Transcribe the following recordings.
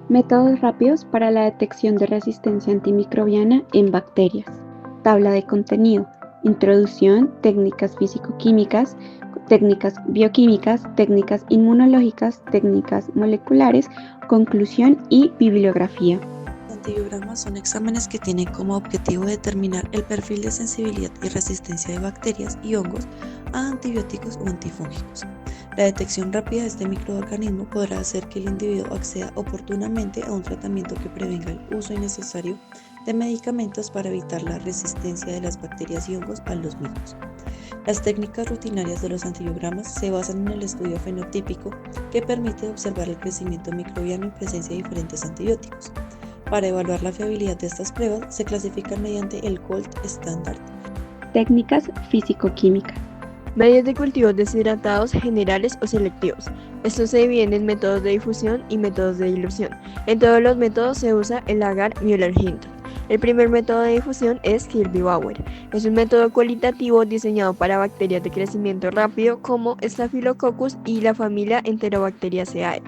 Métodos rápidos para la detección de resistencia antimicrobiana en bacterias. Tabla de contenido. Introducción, técnicas físico-químicas, técnicas bioquímicas, técnicas inmunológicas, técnicas moleculares, conclusión y bibliografía. Los antibiogramas son exámenes que tienen como objetivo determinar el perfil de sensibilidad y resistencia de bacterias y hongos a antibióticos o antifúngicos. La detección rápida de este microorganismo podrá hacer que el individuo acceda oportunamente a un tratamiento que prevenga el uso innecesario de medicamentos para evitar la resistencia de las bacterias y hongos a los mismos. Las técnicas rutinarias de los antibiogramas se basan en el estudio fenotípico que permite observar el crecimiento microbiano en presencia de diferentes antibióticos. Para evaluar la fiabilidad de estas pruebas se clasifican mediante el Gold Standard. Técnicas físico-químicas. Medios de cultivo deshidratados generales o selectivos. Estos se dividen en métodos de difusión y métodos de dilución. En todos los métodos se usa el agar Müller-Hinton. El primer método de difusión es Kirby-Bauer. Es un método cualitativo diseñado para bacterias de crecimiento rápido como Staphylococcus y la familia Enterobacteriaceae.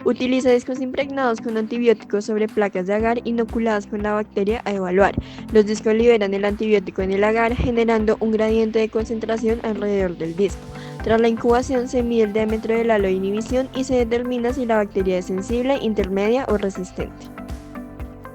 Utiliza discos impregnados con antibióticos sobre placas de agar inoculadas con la bacteria a evaluar. Los discos liberan el antibiótico en el agar, generando un gradiente de concentración alrededor del disco. Tras la incubación se mide el diámetro del halo de inhibición y se determina si la bacteria es sensible, intermedia o resistente.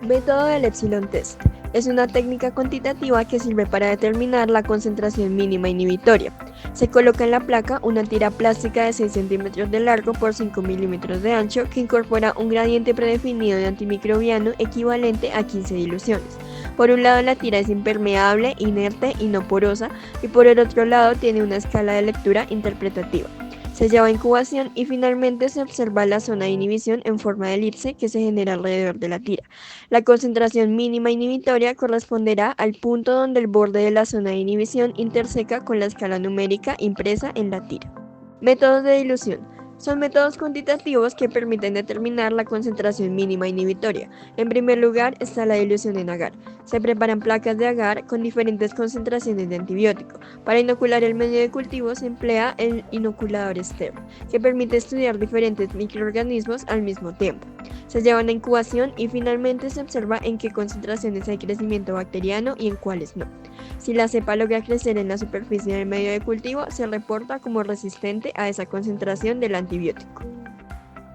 Método del Epsilon Test. Es una técnica cuantitativa que sirve para determinar la concentración mínima inhibitoria. Se coloca en la placa una tira plástica de 6 centímetros de largo por 5 milímetros de ancho que incorpora un gradiente predefinido de antimicrobiano equivalente a 15 diluciones. Por un lado la tira es impermeable, inerte y no porosa, y por el otro lado tiene una escala de lectura interpretativa. Se lleva a incubación y finalmente se observa la zona de inhibición en forma de elipse que se genera alrededor de la tira. La concentración mínima inhibitoria corresponderá al punto donde el borde de la zona de inhibición interseca con la escala numérica impresa en la tira. Métodos de dilución. Son métodos cuantitativos que permiten determinar la concentración mínima inhibitoria. En primer lugar está la dilución en agar. Se preparan placas de agar con diferentes concentraciones de antibiótico. Para inocular el medio de cultivo se emplea el inoculador Stern, que permite estudiar diferentes microorganismos al mismo tiempo. Se llevan a incubación y finalmente se observa en qué concentraciones hay crecimiento bacteriano y en cuáles no. Si la cepa logra crecer en la superficie del medio de cultivo, se reporta como resistente a esa concentración del antibiótico.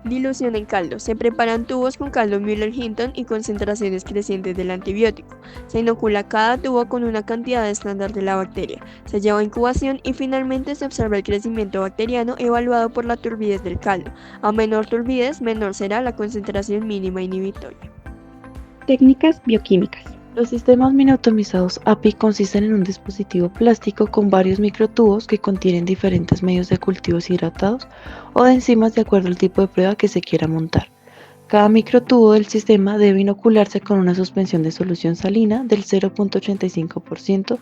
Dilución en caldo. Se preparan tubos con caldo Müller-Hinton y concentraciones crecientes del antibiótico. Se inocula cada tubo con una cantidad estándar de la bacteria. Se lleva a incubación y finalmente se observa el crecimiento bacteriano evaluado por la turbidez del caldo. A menor turbidez, menor será la concentración mínima inhibitoria. Técnicas bioquímicas. Los sistemas miniatumizados API consisten en un dispositivo plástico con varios microtubos que contienen diferentes medios de cultivos hidratados o de enzimas de acuerdo al tipo de prueba que se quiera montar. Cada microtubo del sistema debe inocularse con una suspensión de solución salina del 0.85%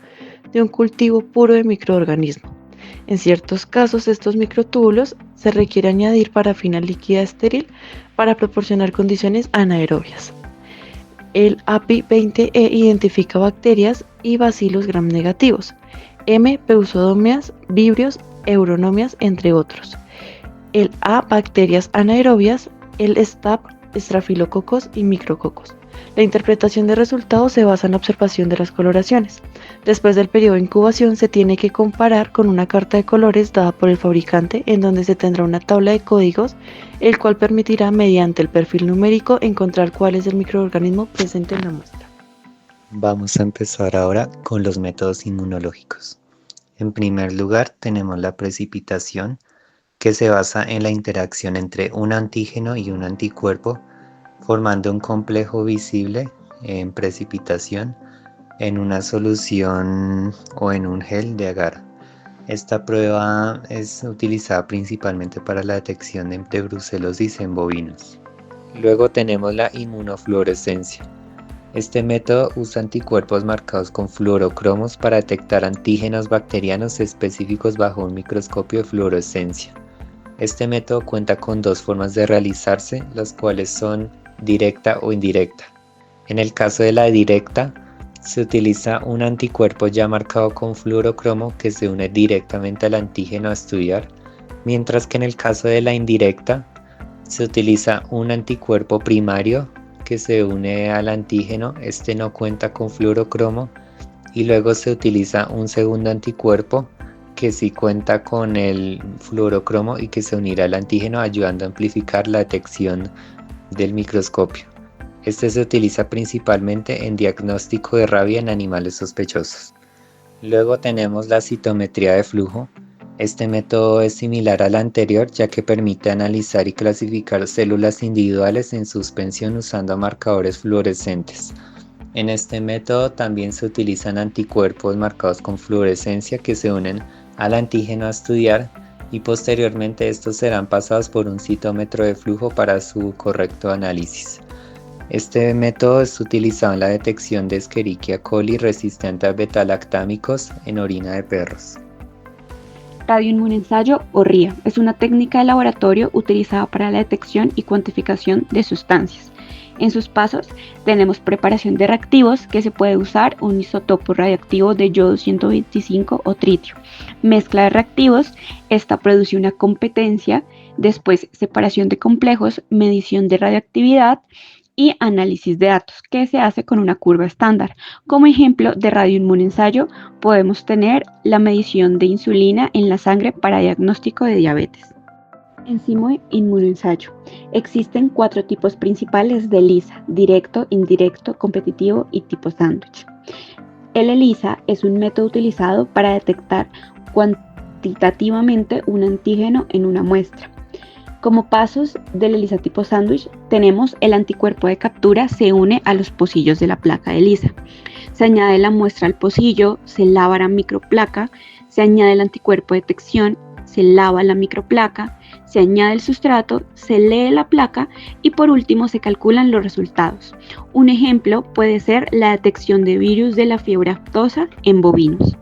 de un cultivo puro de microorganismo. En ciertos casos, estos microtúbulos se requiere añadir parafina líquida estéril para proporcionar condiciones anaerobias. El API-20E identifica bacterias y bacilos gram negativos, M. Peudomonas, Vibrios, Euronomias, entre otros. El A. Bacterias anaerobias, el STAP, estrafilococos y micrococos. La interpretación de resultados se basa en la observación de las coloraciones. Después del periodo de incubación se tiene que comparar con una carta de colores dada por el fabricante en donde se tendrá una tabla de códigos, el cual permitirá mediante el perfil numérico encontrar cuál es el microorganismo presente en la muestra. Vamos a empezar ahora con los métodos inmunológicos. En primer lugar tenemos la precipitación, que se basa en la interacción entre un antígeno y un anticuerpo, formando un complejo visible en precipitación en una solución o en un gel de agar. Esta prueba es utilizada principalmente para la detección de brucelosis en bovinos. Luego tenemos la inmunofluorescencia. Este método usa anticuerpos marcados con fluorocromos para detectar antígenos bacterianos específicos bajo un microscopio de fluorescencia. Este método cuenta con dos formas de realizarse, las cuales son directa o indirecta. En el caso de la directa, se utiliza un anticuerpo ya marcado con fluorocromo que se une directamente al antígeno a estudiar, mientras que en el caso de la indirecta, Se utiliza un anticuerpo primario que se une al antígeno, este no cuenta con fluorocromo, y luego se utiliza un segundo anticuerpo que sí cuenta con el fluorocromo y que se unirá al antígeno, ayudando a amplificar la detección del microscopio. Este se utiliza principalmente en diagnóstico de rabia en animales sospechosos. Luego tenemos la citometría de flujo. Este método es similar al anterior, ya que permite analizar y clasificar células individuales en suspensión usando marcadores fluorescentes. En este método también se utilizan anticuerpos marcados con fluorescencia que se unen al antígeno a estudiar, y posteriormente estos serán pasados por un citómetro de flujo para su correcto análisis. Este método es utilizado en la detección de Escherichia coli resistente a betalactámicos en orina de perros. Radioinmunensayo o RIA es una técnica de laboratorio utilizada para la detección y cuantificación de sustancias. En sus pasos tenemos preparación de reactivos, que se puede usar un isótopo radioactivo de yodo 125 o tritio. Mezcla de reactivos, esta produce una competencia, después separación de complejos, medición de radioactividad y análisis de datos, que se hace con una curva estándar. Como ejemplo de radioinmunensayo podemos tener la medición de insulina en la sangre para diagnóstico de diabetes. Enzimo inmunoensayo. Existen 4 tipos principales de ELISA: directo, indirecto, competitivo y tipo sándwich. El ELISA es un método utilizado para detectar cuantitativamente un antígeno en una muestra. Como pasos del ELISA tipo sándwich tenemos el anticuerpo de captura, se une a los pocillos de la placa de ELISA. Se añade la muestra al pocillo, se lava la microplaca, se añade el anticuerpo de detección, se lava la microplaca, se añade el sustrato, se lee la placa y por último se calculan los resultados. Un ejemplo puede ser la detección de virus de la fiebre aftosa en bovinos.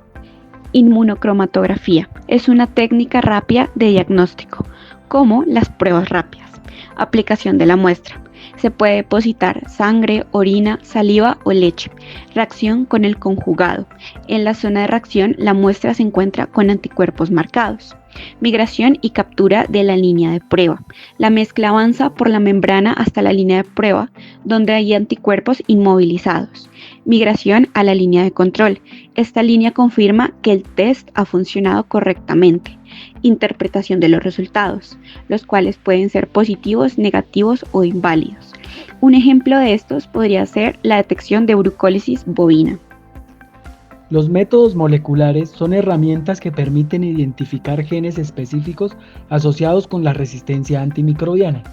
Inmunocromatografía es una técnica rápida de diagnóstico, como las pruebas rápidas. Aplicación de la muestra. Se puede depositar sangre, orina, saliva o leche. Reacción con el conjugado. En la zona de reacción, la muestra se encuentra con anticuerpos marcados. Migración y captura de la línea de prueba. La mezcla avanza por la membrana hasta la línea de prueba, donde hay anticuerpos inmovilizados. Migración a la línea de control. Esta línea confirma que el test ha funcionado correctamente. Interpretación de los resultados, los cuales pueden ser positivos, negativos o inválidos. Un ejemplo de estos podría ser la detección de brucólisis bovina. Los métodos moleculares son herramientas que permiten identificar genes específicos asociados con la resistencia antimicrobiana.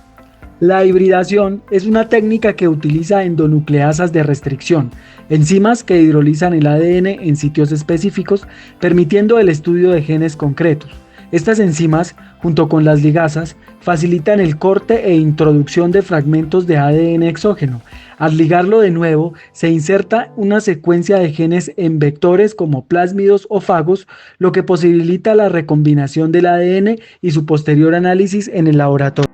La hibridación es una técnica que utiliza endonucleasas de restricción, enzimas que hidrolizan el ADN en sitios específicos, permitiendo el estudio de genes concretos. Estas enzimas, junto con las ligasas, facilitan el corte e introducción de fragmentos de ADN exógeno. Al ligarlo de nuevo, se inserta una secuencia de genes en vectores como plásmidos o fagos, lo que posibilita la recombinación del ADN y su posterior análisis en el laboratorio.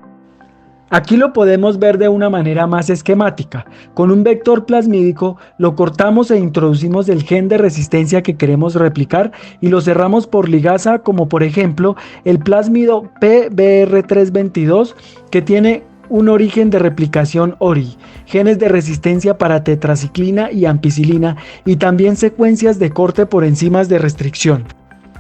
Aquí lo podemos ver de una manera más esquemática. Con un vector plasmídico lo cortamos e introducimos el gen de resistencia que queremos replicar y lo cerramos por ligasa, como por ejemplo el plásmido PBR322, que tiene un origen de replicación ORI, genes de resistencia para tetraciclina y ampicilina y también secuencias de corte por enzimas de restricción.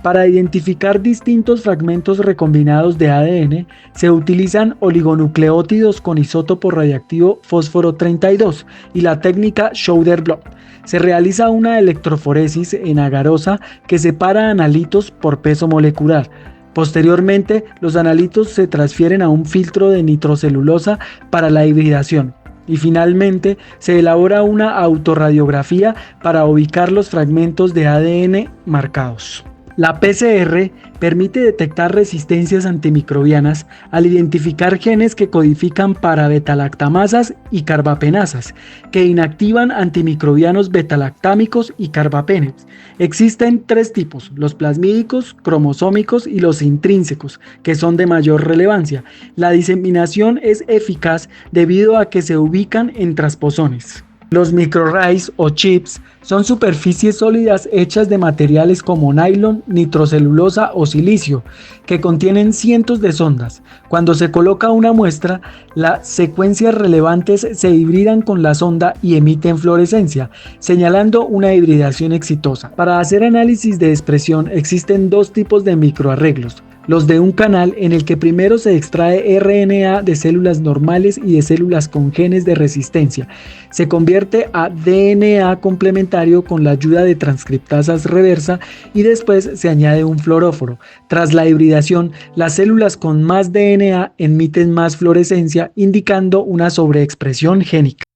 Para identificar distintos fragmentos recombinados de ADN, se utilizan oligonucleótidos con isótopo radiactivo fósforo 32 y la técnica Schauder-Blot. Se realiza una electroforesis en agarosa que separa analitos por peso molecular. Posteriormente, los analitos se transfieren a un filtro de nitrocelulosa para la hibridación. Y finalmente, se elabora una autorradiografía para ubicar los fragmentos de ADN marcados. La PCR permite detectar resistencias antimicrobianas al identificar genes que codifican para betalactamasas y carbapenasas, que inactivan antimicrobianos betalactámicos y carbapenes. Existen 3 tipos: los plasmídicos, cromosómicos y los intrínsecos, que son de mayor relevancia. La diseminación es eficaz debido a que se ubican en transposones. Los microarrays o chips son superficies sólidas hechas de materiales como nylon, nitrocelulosa o silicio, que contienen cientos de sondas. Cuando se coloca una muestra, las secuencias relevantes se hibridan con la sonda y emiten fluorescencia, señalando una hibridación exitosa. Para hacer análisis de expresión existen dos tipos de microarreglos. Los de un canal en el que primero se extrae RNA de células normales y de células con genes de resistencia. Se convierte a DNA complementario con la ayuda de transcriptasas reversa y después se añade un fluoróforo. Tras la hibridación, las células con más DNA emiten más fluorescencia, indicando una sobreexpresión génica.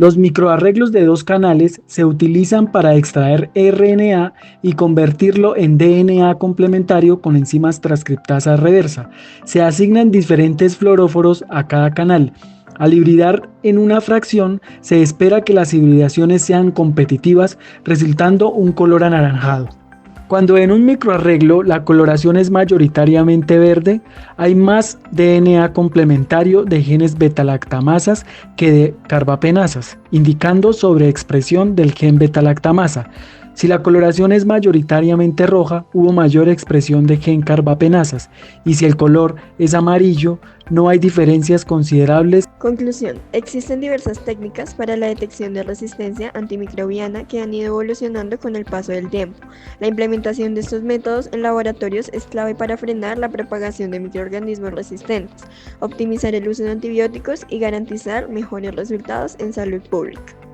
Los microarreglos de dos canales se utilizan para extraer RNA y convertirlo en DNA complementario con enzimas transcriptasa reversa. Se asignan diferentes fluoróforos a cada canal. Al hibridar en una fracción, se espera que las hibridaciones sean competitivas, resultando un color anaranjado. Cuando en un microarreglo la coloración es mayoritariamente verde, hay más DNA complementario de genes beta-lactamasas que de carbapenasas, indicando sobreexpresión del gen beta-lactamasa. Si la coloración es mayoritariamente roja, hubo mayor expresión de gen carbapenasas, y si el color es amarillo, no hay diferencias considerables. Conclusión. Existen diversas técnicas para la detección de resistencia antimicrobiana que han ido evolucionando con el paso del tiempo. La implementación de estos métodos en laboratorios es clave para frenar la propagación de microorganismos resistentes, optimizar el uso de antibióticos y garantizar mejores resultados en salud pública.